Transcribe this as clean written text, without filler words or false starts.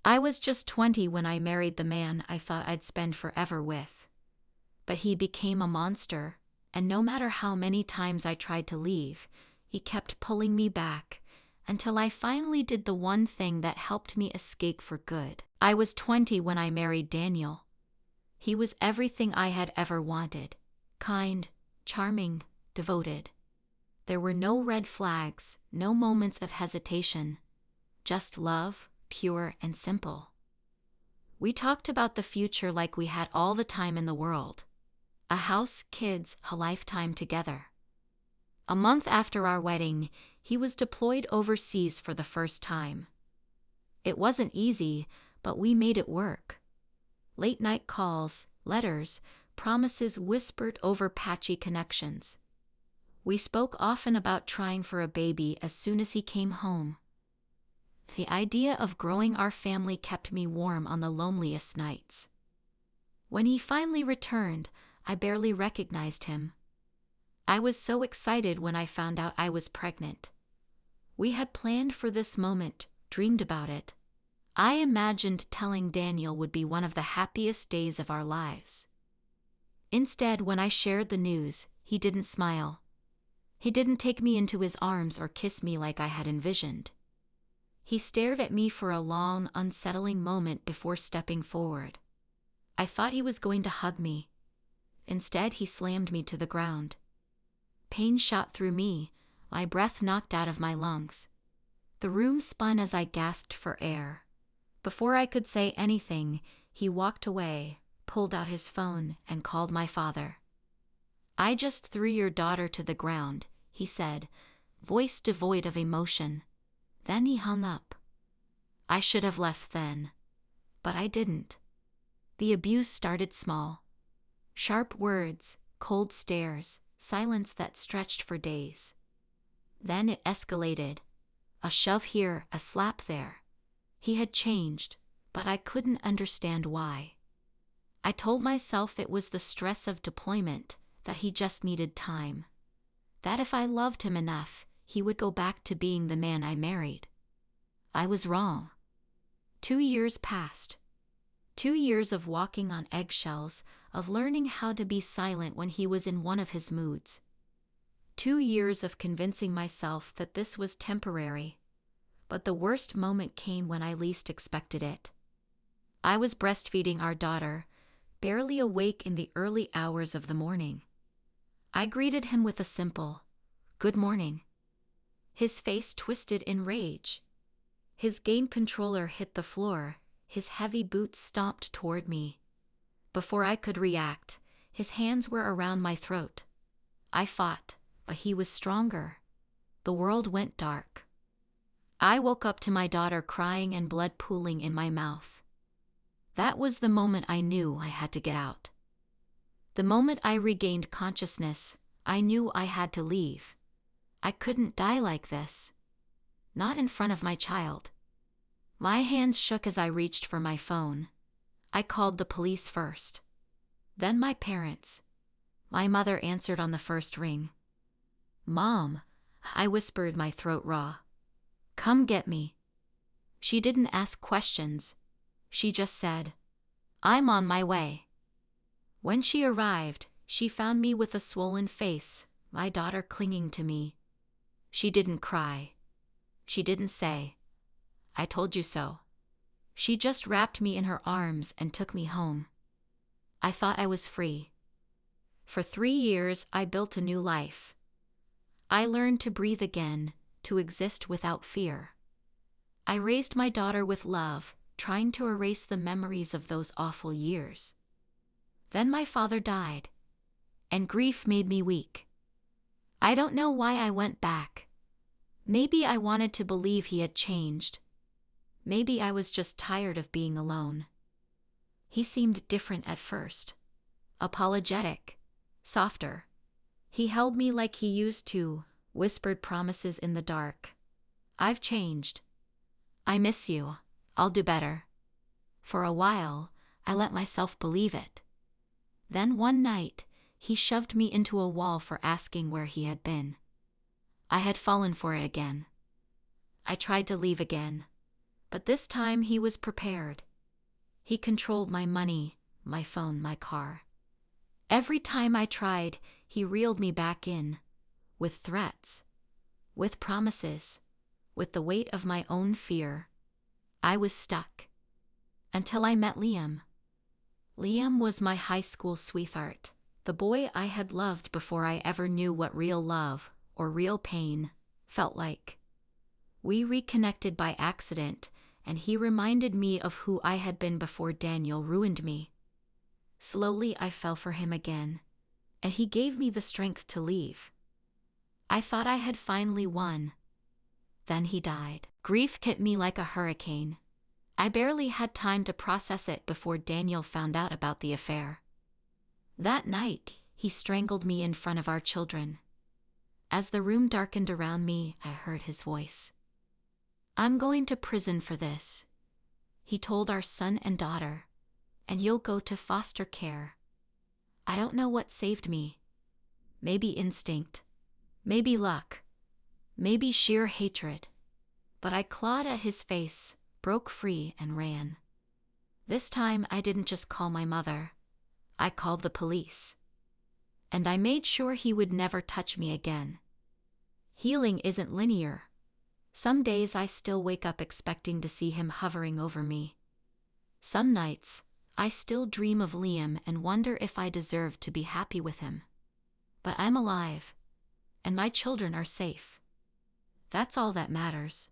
I was just 20 when I married the man I thought I'd spend forever with. But he became a monster, and no matter how many times I tried to leave, he kept pulling me back, until I finally did the one thing that helped me escape for good. I was 20 when I married Daniel. He was everything I had ever wanted: kind, charming, devoted. There were no red flags, no moments of hesitation. Just love, pure and simple. We talked about the future like we had all the time in the world. A house, kids, a lifetime together. A month after our wedding, he was deployed overseas for the first time. It wasn't easy, but we made it work. Late-night calls, letters, promises whispered over patchy connections. We spoke often about trying for a baby as soon as he came home. The idea of growing our family kept me warm on the loneliest nights. When he finally returned, I barely recognized him. I was so excited when I found out I was pregnant. We had planned for this moment, dreamed about it. I imagined telling Daniel would be one of the happiest days of our lives. Instead, when I shared the news, he didn't smile. He didn't take me into his arms or kiss me like I had envisioned. He stared at me for a long, unsettling moment before stepping forward. I thought he was going to hug me. Instead, he slammed me to the ground. Pain shot through me, my breath knocked out of my lungs. The room spun as I gasped for air. Before I could say anything, he walked away, pulled out his phone, and called my father. "I just threw your daughter to the ground," he said, voice devoid of emotion. Then he hung up. I should have left then, but I didn't. The abuse started small. Sharp words, cold stares, silence that stretched for days. Then it escalated. A shove here, a slap there. He had changed, but I couldn't understand why. I told myself it was the stress of deployment, that he just needed time. That if I loved him enough, he would go back to being the man I married. I was wrong. 2 years passed. 2 years of walking on eggshells, of learning how to be silent when he was in one of his moods. 2 years of convincing myself that this was temporary. But the worst moment came when I least expected it. I was breastfeeding our daughter, barely awake in the early hours of the morning. I greeted him with a simple, "Good morning." His face twisted in rage. His game controller hit the floor, his heavy boots stomped toward me. Before I could react, his hands were around my throat. I fought, but he was stronger. The world went dark. I woke up to my daughter crying and blood pooling in my mouth. That was the moment I knew I had to get out. The moment I regained consciousness, I knew I had to leave. I couldn't die like this. Not in front of my child. My hands shook as I reached for my phone. I called the police first. Then my parents. My mother answered on the first ring. "Mom," I whispered, my throat raw. "Come get me." She didn't ask questions. She just said, "I'm on my way." When she arrived, she found me with a swollen face, my daughter clinging to me. She didn't cry. She didn't say, "I told you so." She just wrapped me in her arms and took me home. I thought I was free. For 3 years, I built a new life. I learned to breathe again, to exist without fear. I raised my daughter with love, trying to erase the memories of those awful years. Then my father died, and grief made me weak. I don't know why I went back. Maybe I wanted to believe he had changed. Maybe I was just tired of being alone. He seemed different at first. Apologetic. Softer. He held me like he used to, whispered promises in the dark. "I've changed. I miss you. I'll do better." For a while, I let myself believe it. Then one night, he shoved me into a wall for asking where he had been. I had fallen for it again. I tried to leave again, But this time he was prepared. He controlled my money, my phone, my car. Every time I tried, he reeled me back in, with threats, with promises, with the weight of my own fear. I was stuck. Until I met Liam. Liam was my high school sweetheart, the boy I had loved before I ever knew what real love, or real pain, felt like. We reconnected by accident, and he reminded me of who I had been before Daniel ruined me. Slowly I fell for him again, and he gave me the strength to leave. I thought I had finally won. Then he died. Grief hit me like a hurricane. I barely had time to process it before Daniel found out about the affair. That night, he strangled me in front of our children. As the room darkened around me, I heard his voice. "I'm going to prison for this," he told our son and daughter, "and you'll go to foster care." I don't know what saved me. Maybe instinct, maybe luck, maybe sheer hatred. But I clawed at his face, broke free, and ran. This time I didn't just call my mother. I called the police. And I made sure he would never touch me again. Healing isn't linear. Some days I still wake up expecting to see him hovering over me. Some nights, I still dream of Liam and wonder if I deserve to be happy with him. But I'm alive, and my children are safe. That's all that matters.